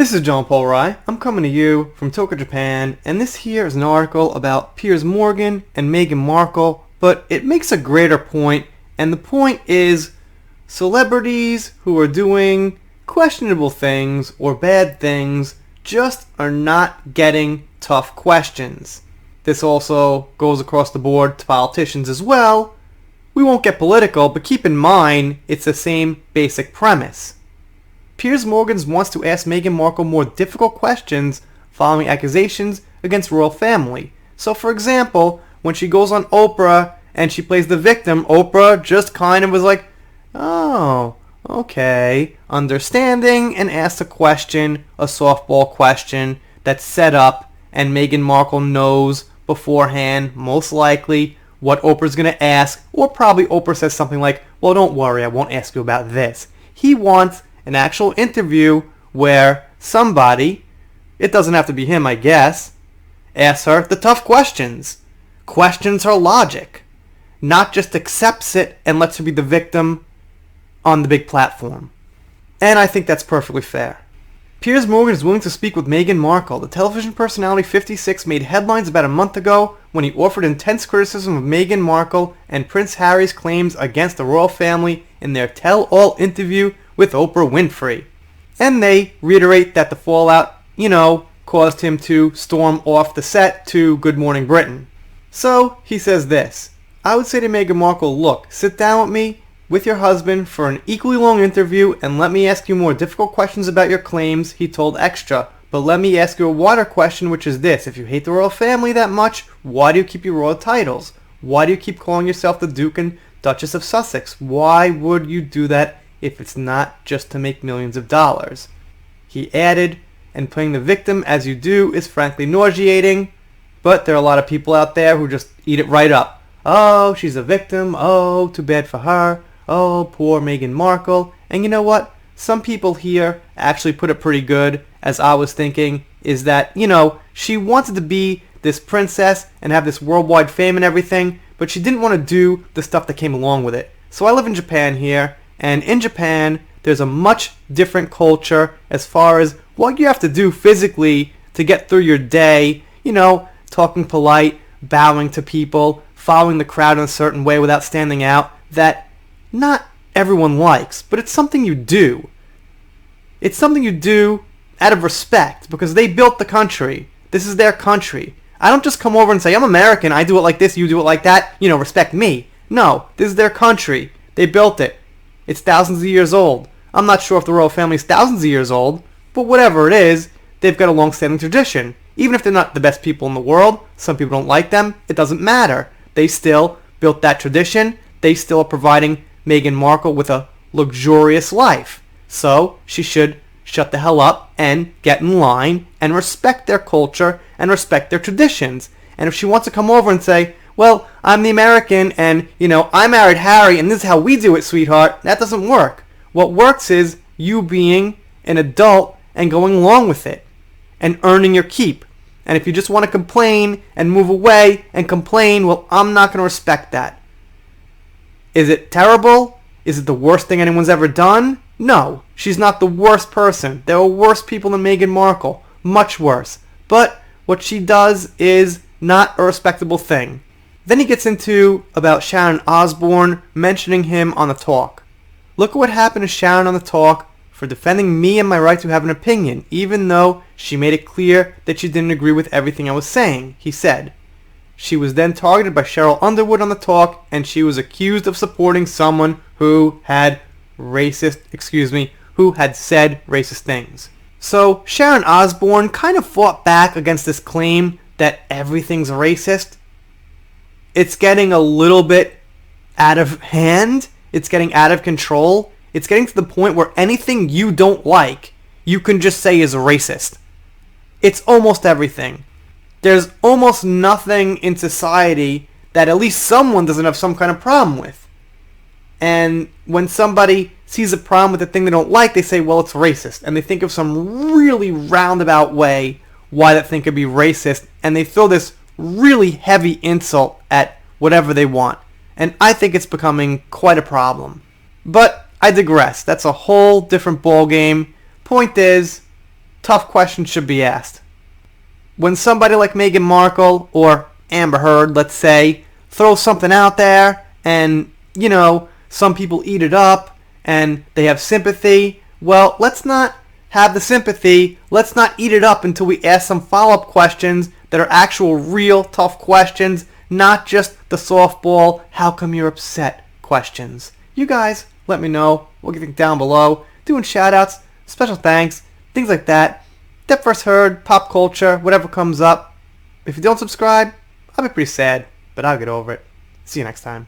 This is John Paul Rye. I'm coming to you from Tokyo, Japan, and this here is an article about Piers Morgan and Meghan Markle, but it makes a greater point, and the point is celebrities who are doing questionable things or bad things just are not getting tough questions. This also goes across the board to politicians as well. We won't get political, but keep in mind it's the same basic premise. Piers Morgan wants to ask Meghan Markle more difficult questions following accusations against royal family. So for example, when she goes on Oprah and she plays the victim, Oprah just kind of was like, oh, okay, understanding, and asked a question, a softball question that's set up, and Meghan Markle knows beforehand, most likely, what Oprah's going to ask, or probably Oprah says something like, well, don't worry, I won't ask you about this. He wants an actual interview where somebody, it doesn't have to be him I guess, asks her the tough questions, questions her logic, not just accepts it and lets her be the victim on the big platform. And I think that's perfectly fair. Piers Morgan is willing to speak with Meghan Markle. The television personality 56 made headlines about a month ago when he offered intense criticism of Meghan Markle and Prince Harry's claims against the royal family in their tell-all interview with Oprah Winfrey. And they reiterate that the fallout, caused him to storm off the set to Good Morning Britain. So, he says this, I would say to Meghan Markle, look, sit down with me, with your husband, for an equally long interview and let me ask you more difficult questions about your claims, he told Extra. But let me ask you a wider question, which is this. If you hate the royal family that much, why do you keep your royal titles? Why do you keep calling yourself the Duke and Duchess of Sussex? Why would you do that if it's not just to make millions of dollars? He added, and playing the victim as you do is frankly nauseating, but there are a lot of people out there who just eat it right up. Oh, she's a victim. Oh, too bad for her. Oh, poor Meghan Markle. And you know what? Some people here actually put it pretty good, as I was thinking, is that, she wanted to be this princess and have this worldwide fame and everything, but she didn't want to do the stuff that came along with it. So I live in Japan here, and in Japan, there's a much different culture as far as what you have to do physically to get through your day, talking polite, bowing to people, following the crowd in a certain way without standing out, that not everyone likes, but it's something you do. It's something you do out of respect, because they built the country. This is their country. I don't just come over and say, I'm American, I do it like this, you do it like that, respect me. No, this is their country. They built it. It's thousands of years old. I'm not sure if the royal family is thousands of years old, but whatever it is, they've got a long-standing tradition. Even if they're not the best people in the world, some people don't like them, it doesn't matter. They still built that tradition. They still are providing Meghan Markle with a luxurious life. So she should shut the hell up and get in line and respect their culture and respect their traditions. And if she wants to come over and say, well, I'm the American and, I married Harry and this is how we do it, sweetheart, that doesn't work. What works is you being an adult and going along with it and earning your keep. And if you just want to complain and move away and complain, well, I'm not going to respect that. Is it terrible? Is it the worst thing anyone's ever done? No, she's not the worst person. There are worse people than Meghan Markle. Much worse. But what she does is not a respectable thing. Then he gets into about Sharon Osbourne mentioning him on the talk. Look at what happened to Sharon on the talk for defending me and my right to have an opinion, even though she made it clear that she didn't agree with everything I was saying, he said. She was then targeted by Cheryl Underwood on the talk, and she was accused of supporting someone who had said racist things. So Sharon Osbourne kind of fought back against this claim that everything's racist. It's getting a little bit out of hand. It's getting out of control. It's getting to the point where anything you don't like, you can just say is racist. It's almost everything. There's almost nothing in society that at least someone doesn't have some kind of problem with. And when somebody sees a problem with the thing they don't like, they say, well, it's racist. And they think of some really roundabout way why that thing could be racist. And they throw this really heavy insult at whatever they want. And I think it's becoming quite a problem. But I digress. That's a whole different ballgame. Point is, tough questions should be asked. When somebody like Meghan Markle or Amber Heard, let's say, throws something out there and, some people eat it up and they have sympathy, well, let's not have the sympathy. Let's not eat it up until we ask some follow-up questions that are actual, real, tough questions, not just the softball, how come you're upset questions. You guys, let me know what you think down below. Doing shout-outs, special thanks, things like that. That first heard, pop culture, whatever comes up. If you don't subscribe, I'll be pretty sad, but I'll get over it. See you next time.